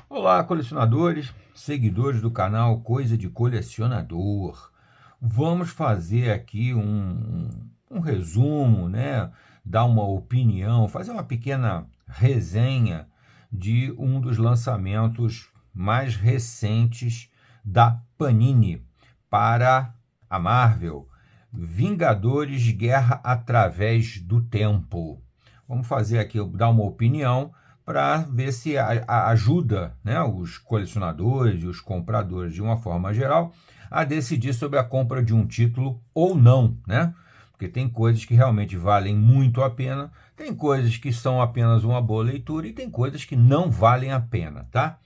Olá, colecionadores, seguidores do canal Coisa de Colecionador. Vamos fazer aqui um resumo, né? Dar uma opinião, fazer uma pequena resenha de um dos lançamentos mais recentes da Panini para a Marvel, Vingadores Guerra através do Tempo. Vamos fazer aqui, dar uma opinião para ver se ajuda, né, os colecionadores e os compradores, de uma forma geral, a decidir sobre a compra de um título ou não, né? Porque tem coisas que realmente valem muito a pena, tem coisas que são apenas uma boa leitura e tem coisas que não valem a pena, tá?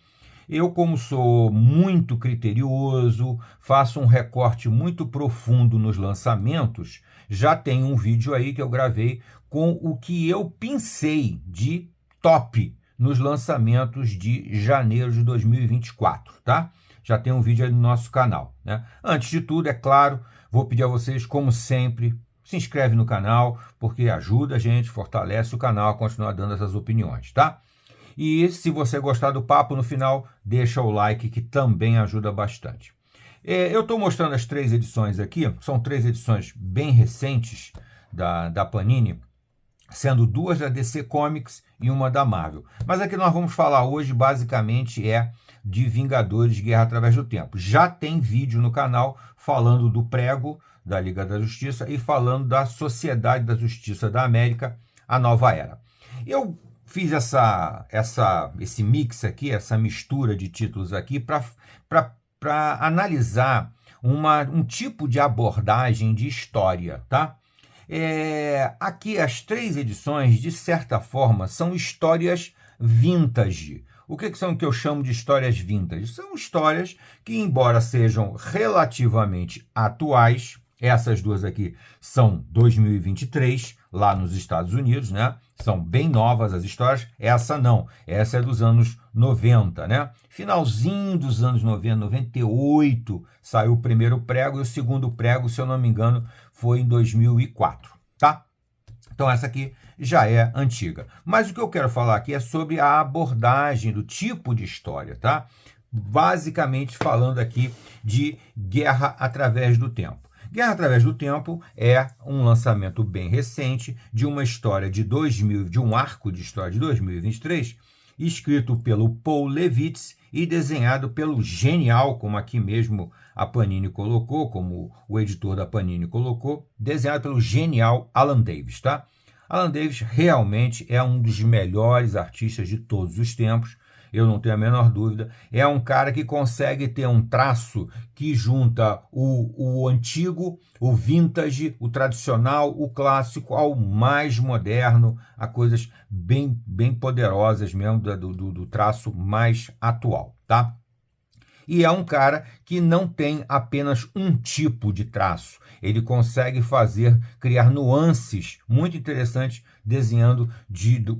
Eu, como sou muito criterioso, faço um recorte muito profundo nos lançamentos, já tem um vídeo aí que eu gravei com o que eu pensei de top nos lançamentos de janeiro de 2024, tá? Já tem um vídeo aí no nosso canal, né? Antes de tudo, é claro, vou pedir a vocês, como sempre, se inscreve no canal, porque ajuda a gente, fortalece o canal a continuar dando essas opiniões, tá? E se você gostar do papo no final, deixa o like, que também ajuda bastante. Eu estou mostrando as 3 edições aqui, são 3 edições bem recentes da Panini, sendo 2 da DC Comics e uma da Marvel. Mas aqui nós vamos falar hoje, basicamente, de Vingadores Guerra através do Tempo. Já tem vídeo no canal falando do prego da Liga da Justiça e falando da Sociedade da Justiça da América, a Nova Era. Eu fiz esse mix aqui, essa mistura de títulos aqui para analisar um tipo de abordagem de história, tá? Aqui as 3 edições, de certa forma, são histórias vintage. O que são que eu chamo de histórias vintage? São histórias que, embora sejam relativamente atuais, essas 2 aqui são 2023, lá nos Estados Unidos, né? São bem novas as histórias. Essa não, essa é dos anos 90, né? Finalzinho dos anos 90, 98, saiu o primeiro prego e o segundo prego, se eu não me engano, foi em 2004, tá? Então essa aqui já é antiga. Mas o que eu quero falar aqui é sobre a abordagem do tipo de história, tá? Basicamente falando aqui de Guerra através do Tempo. Guerra através do Tempo é um lançamento bem recente de uma história de um arco de história de 2023, escrito pelo Paul Levitz e desenhado pelo genial, como aqui mesmo a Panini colocou, como o editor da Panini colocou, desenhado pelo genial Alan Davis, tá? Alan Davis realmente é um dos melhores artistas de todos os tempos, eu não tenho a menor dúvida. É um cara que consegue ter um traço que junta o antigo, o vintage, o tradicional, o clássico, ao mais moderno, a coisas bem poderosas mesmo, do traço mais atual, tá? E é um cara que não tem apenas um tipo de traço. Ele consegue criar nuances muito interessantes, desenhando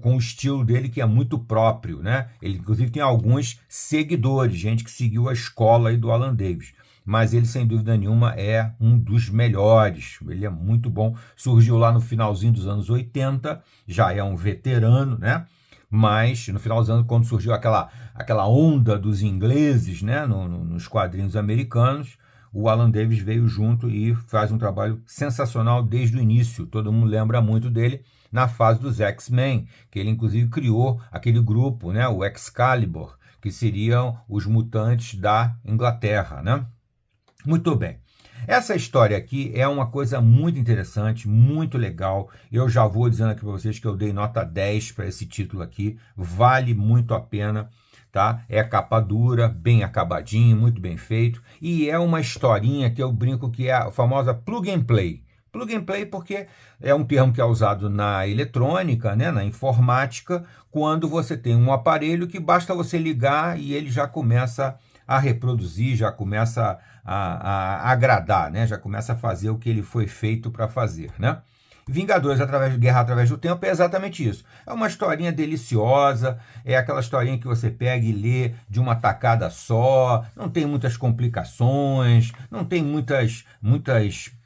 com o estilo dele, que é muito próprio, né? Ele, inclusive, tem alguns seguidores, gente que seguiu a escola aí do Alan Davis. Mas ele, sem dúvida nenhuma, é um dos melhores. Ele é muito bom. Surgiu lá no finalzinho dos anos 80, já é um veterano, né? Mas no final dos anos, quando surgiu aquela onda dos ingleses, né, nos quadrinhos americanos, o Alan Davis veio junto e faz um trabalho sensacional desde o início. Todo mundo lembra muito dele na fase dos X-Men, que ele inclusive criou aquele grupo, né, o Excalibur, que seriam os mutantes da Inglaterra, né? Muito bem. Essa história aqui é uma coisa muito interessante, muito legal. Eu já vou dizendo aqui para vocês que eu dei nota 10 para esse título aqui. Vale muito a pena, tá? É capa dura, bem acabadinho, muito bem feito. E é uma historinha que eu brinco que é a famosa plug and play. Plug and play porque é um termo que é usado na eletrônica, né, na informática, quando você tem um aparelho que basta você ligar e ele já começa a reproduzir, já começa a agradar, né? Já começa a fazer o que ele foi feito para fazer, né? Vingadores Guerra através do Tempo é exatamente isso. É uma historinha deliciosa, é aquela historinha que você pega e lê de uma tacada só, não tem muitas complicações, não tem muitas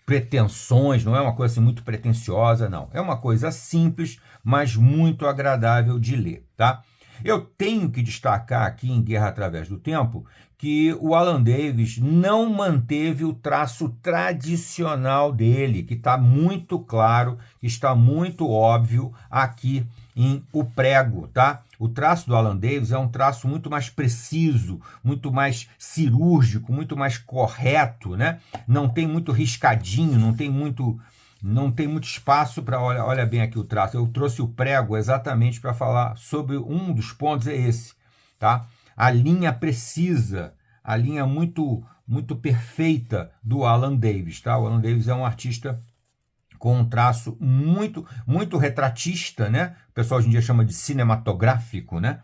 pretensões, não é uma coisa assim muito pretensiosa, não. É uma coisa simples, mas muito agradável de ler, tá? Eu tenho que destacar aqui em Guerra Através do Tempo que o Alan Davis não manteve o traço tradicional dele, que está muito claro, que está muito óbvio aqui em O Prego, tá? O traço do Alan Davis é um traço muito mais preciso, muito mais cirúrgico, muito mais correto, né? Não tem muito riscadinho, não tem muito espaço para, olha bem aqui o traço. Eu trouxe o prego exatamente para falar sobre um dos pontos, é esse, tá? A linha precisa, a linha muito perfeita do Alan Davis, tá? O Alan Davis é um artista com um traço muito retratista, né? O pessoal hoje em dia chama de cinematográfico, né?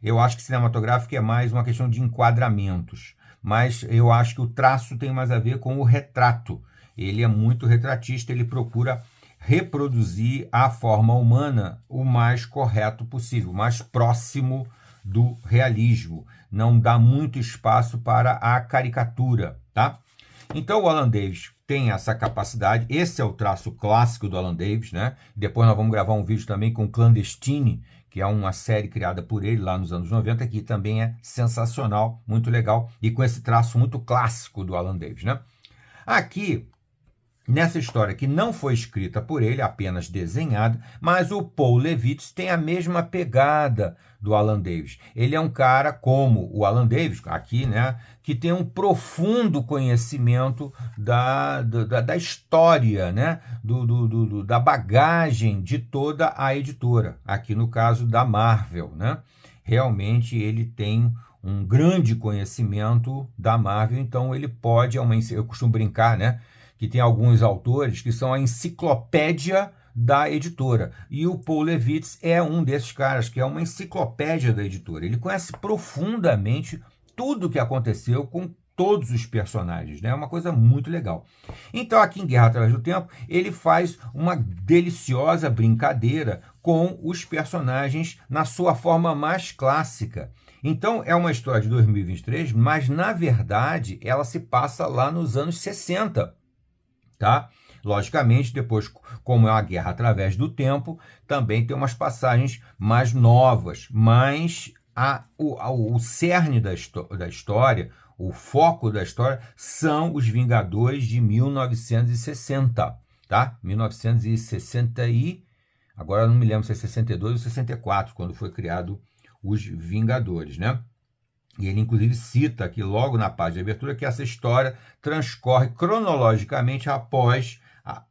Eu acho que cinematográfico é mais uma questão de enquadramentos, mas eu acho que o traço tem mais a ver com o retrato. Ele é muito retratista, ele procura reproduzir a forma humana o mais correto possível, o mais próximo do realismo. Não dá muito espaço para a caricatura, tá? Então o Alan Davis tem essa capacidade, esse é o traço clássico do Alan Davis, né? Depois nós vamos gravar um vídeo também com Clandestine, que é uma série criada por ele lá nos anos 90, que também é sensacional, muito legal, e com esse traço muito clássico do Alan Davis, né? Aqui, nessa história que não foi escrita por ele, apenas desenhada, mas o Paul Levitz tem a mesma pegada do Alan Davis. Ele é um cara como o Alan Davis, aqui, né, que tem um profundo conhecimento da história, né, da bagagem de toda a editora, aqui no caso da Marvel, né? Realmente ele tem um grande conhecimento da Marvel, então ele pode, eu costumo brincar, né, que tem alguns autores que são a enciclopédia da editora. E o Paul Levitz é um desses caras, que é uma enciclopédia da editora. Ele conhece profundamente tudo o que aconteceu com todos os personagens, né? É uma coisa muito legal. Então, aqui em Guerra Através do Tempo, ele faz uma deliciosa brincadeira com os personagens na sua forma mais clássica. Então, é uma história de 2023, mas, na verdade, ela se passa lá nos anos 60, tá? Logicamente, depois, como é uma guerra através do tempo, também tem umas passagens mais novas, mas o cerne da história, o foco da história, são os Vingadores de 1960, tá? 1960 agora eu não me lembro se é 62 ou 64, quando foi criado os Vingadores, né? E ele, inclusive, cita aqui logo na página de abertura que essa história transcorre cronologicamente após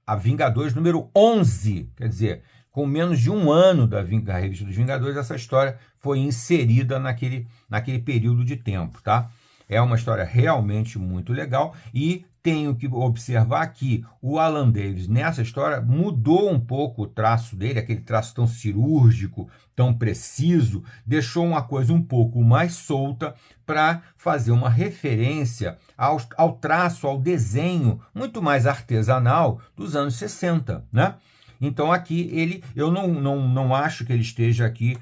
a Vingadores número 11. Quer dizer, com menos de um ano da revista dos Vingadores, essa história foi inserida naquele período de tempo, tá? É uma história realmente muito legal e tenho que observar que o Alan Davis, nessa história, mudou um pouco o traço dele, aquele traço tão cirúrgico, tão preciso, deixou uma coisa um pouco mais solta para fazer uma referência ao traço, ao desenho muito mais artesanal dos anos 60, né? Então aqui eu não acho que ele esteja aqui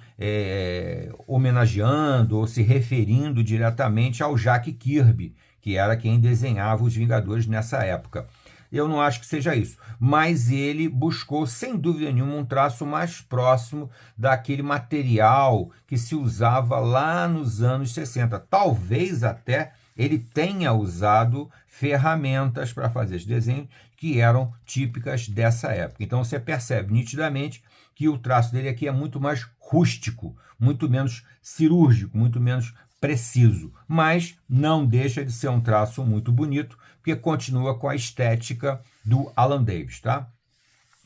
homenageando ou se referindo diretamente ao Jack Kirby, que era quem desenhava os Vingadores nessa época. Eu não acho que seja isso, mas ele buscou, sem dúvida nenhuma, um traço mais próximo daquele material que se usava lá nos anos 60. Talvez até ele tenha usado ferramentas para fazer esse desenho que eram típicas dessa época. Então você percebe nitidamente que o traço dele aqui é muito mais rústico, muito menos cirúrgico, muito menos preciso, mas não deixa de ser um traço muito bonito, porque continua com a estética do Alan Davis, tá?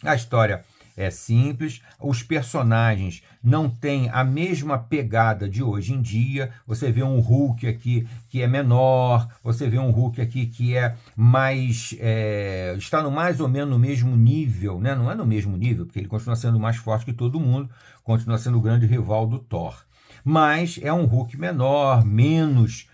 A história é simples, os personagens não têm a mesma pegada de hoje em dia. Você vê um Hulk aqui que é menor, você vê um Hulk aqui que é mais está no mais ou menos no mesmo nível, né? Não é no mesmo nível, porque ele continua sendo mais forte que todo mundo, continua sendo o grande rival do Thor. Mas é um Hulk menor, menos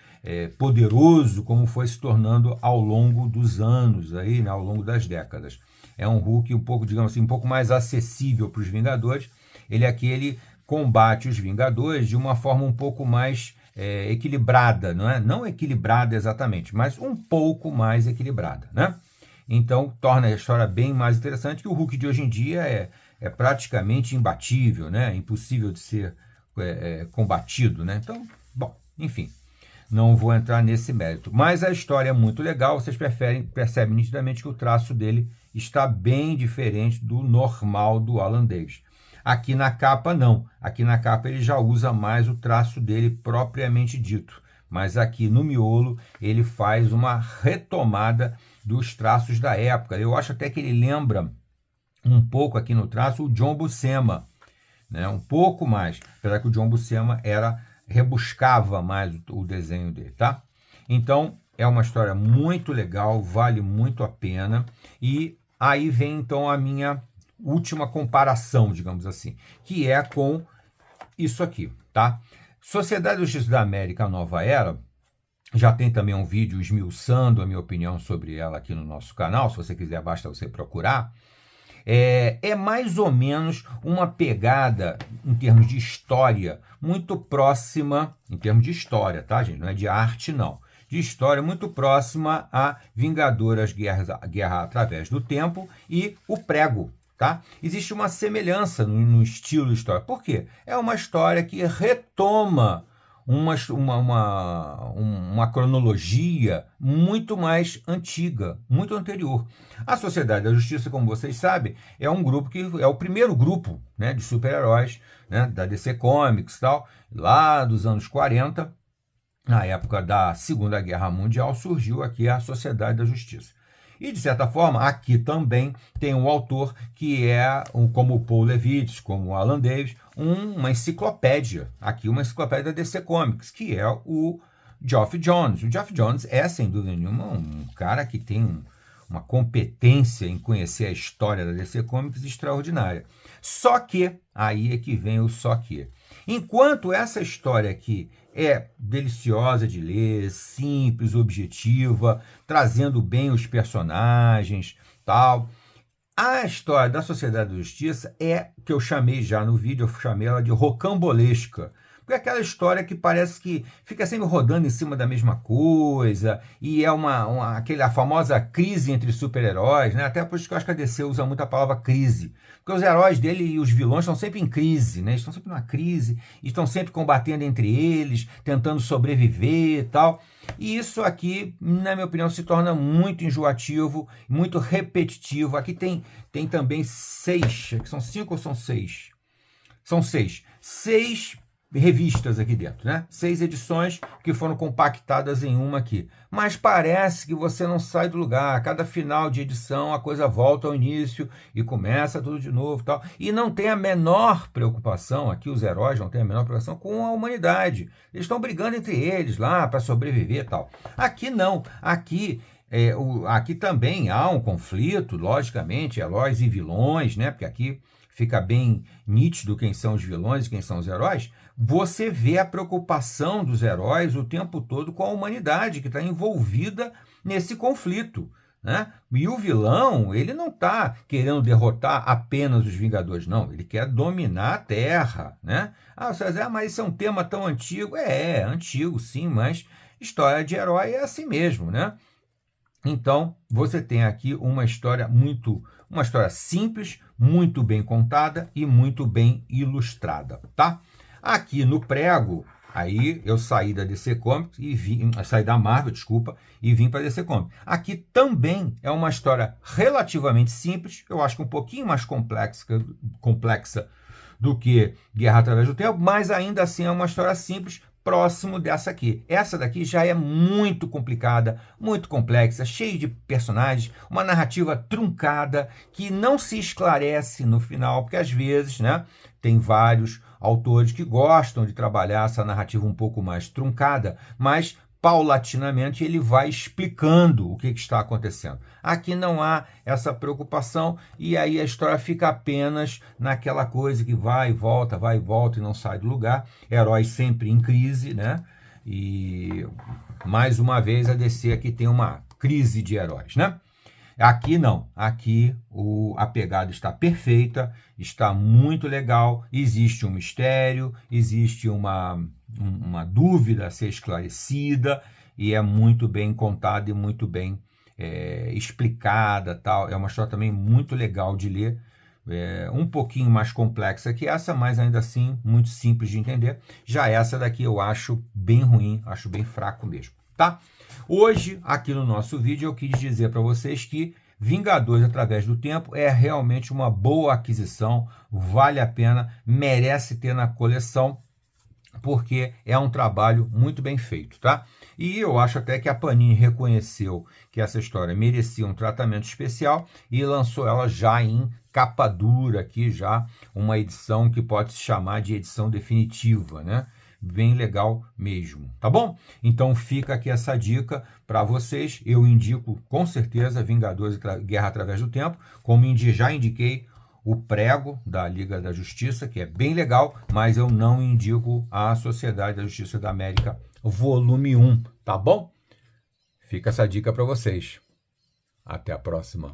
poderoso, como foi se tornando ao longo dos anos, aí, né, ao longo das décadas. É um Hulk um pouco, digamos assim, um pouco mais acessível para os Vingadores. Ele aqui ele combate os Vingadores de uma forma um pouco mais equilibrada, não é? Não equilibrada exatamente, mas um pouco mais equilibrada, né? Então torna a história bem mais interessante, que o Hulk de hoje em dia é praticamente imbatível, né? Impossível de ser combatido, né? Então, bom, enfim, não vou entrar nesse mérito. Mas a história é muito legal, vocês percebem nitidamente que o traço dele está bem diferente do normal do Alan Davis. Aqui na capa, não. Aqui na capa ele já usa mais o traço dele propriamente dito. Mas aqui no miolo ele faz uma retomada dos traços da época. Eu acho até que ele lembra um pouco aqui no traço o John Buscema, né? Um pouco mais, apesar que o John Buscema rebuscava mais o desenho dele, tá? Então, é uma história muito legal, vale muito a pena. E aí vem então a minha última comparação, digamos assim, que é com isso aqui, tá? Sociedade da Justiça da América, a Nova Era, já tem também um vídeo esmiuçando a minha opinião sobre ela aqui no nosso canal, se você quiser basta você procurar. É mais ou menos uma pegada, em termos de história, muito próxima, em termos de história, tá, gente? Não é de arte, não. De história muito próxima a Vingadores Guerra Através do Tempo e o Prego, tá? Existe uma semelhança no estilo de história. Por quê? É uma história que retoma uma cronologia muito mais antiga, muito anterior. A Sociedade da Justiça, como vocês sabem, é um grupo que é o primeiro grupo, né, de super-heróis, né, da DC Comics e tal, lá dos anos 40, na época da Segunda Guerra Mundial, surgiu aqui a Sociedade da Justiça. E, de certa forma, aqui também tem um autor que é, como o Paul Levitz, como o Alan Davis, uma enciclopédia, aqui uma enciclopédia da DC Comics, que é o Geoff Johns. O Geoff Johns é, sem dúvida nenhuma, um cara que tem uma competência em conhecer a história da DC Comics extraordinária. Só que, aí é que vem o só que. Enquanto essa história aqui é deliciosa de ler, simples, objetiva, trazendo bem os personagens, tal, a história da Sociedade da Justiça é, que eu chamei já no vídeo, eu chamei ela de rocambolesca. Porque é aquela história que parece que fica sempre rodando em cima da mesma coisa, e é a famosa crise entre super-heróis, né? Até por isso que eu acho que a DC usa muito a palavra crise. Porque os heróis dele e os vilões estão sempre em crise, né? Estão sempre numa crise, estão sempre combatendo entre eles, tentando sobreviver e tal. E isso aqui, na minha opinião, se torna muito enjoativo, muito repetitivo. Aqui tem também 6, que são 5 ou são 6? São 6. 6 revistas aqui dentro, né? 6 edições que foram compactadas em uma aqui. Mas parece que você não sai do lugar. A cada final de edição a coisa volta ao início e começa tudo de novo e tal. E não tem a menor preocupação, aqui os heróis não têm a menor preocupação com a humanidade. Eles estão brigando entre eles lá para sobreviver e tal. Aqui não. Aqui também há um conflito, logicamente, heróis e vilões, né? Porque aqui fica bem nítido quem são os vilões e quem são os heróis. Você vê a preocupação dos heróis o tempo todo com a humanidade que está envolvida nesse conflito, né? E o vilão, ele não está querendo derrotar apenas os Vingadores, não. Ele quer dominar a Terra, né? Você vai dizer, mas isso é um tema tão antigo. É antigo, sim, mas história de herói é assim mesmo, né? Então, você tem aqui uma história simples, muito bem contada e muito bem ilustrada, tá? Aqui no Prego, aí eu saí da DC Comics saí da Marvel, desculpa, e vim para a DC Comics. Aqui também é uma história relativamente simples, eu acho que um pouquinho mais complexa do que Guerra Através do Tempo, mas ainda assim é uma história simples, próximo dessa aqui. Essa daqui já é muito complicada, muito complexa, cheia de personagens, uma narrativa truncada que não se esclarece no final, porque às vezes, né, tem vários autores que gostam de trabalhar essa narrativa um pouco mais truncada, mas paulatinamente ele vai explicando o que está acontecendo. Aqui não há essa preocupação e aí a história fica apenas naquela coisa que vai e volta e não sai do lugar. Heróis sempre em crise, né? E mais uma vez a DC aqui tem uma crise de heróis, né? Aqui não, aqui a pegada está perfeita, está muito legal, existe um mistério, existe uma dúvida a ser esclarecida e é muito bem contada e muito bem explicada, tal. É uma história também muito legal de ler, um pouquinho mais complexa que essa, mas ainda assim muito simples de entender. Já essa daqui eu acho bem ruim, acho bem fraco mesmo, tá? Hoje, aqui no nosso vídeo, eu quis dizer para vocês que Vingadores Através do Tempo é realmente uma boa aquisição, vale a pena, merece ter na coleção, porque é um trabalho muito bem feito, tá? E eu acho até que a Panini reconheceu que essa história merecia um tratamento especial e lançou ela já em capa dura aqui, já uma edição que pode se chamar de edição definitiva, né? Bem legal mesmo, tá bom? Então fica aqui essa dica para vocês. Eu indico com certeza Vingadores Guerra Através do Tempo, como já indiquei o Prego da Liga da Justiça, que é bem legal, mas eu não indico a Sociedade da Justiça da América, volume 1, tá bom? Fica essa dica para vocês. Até a próxima.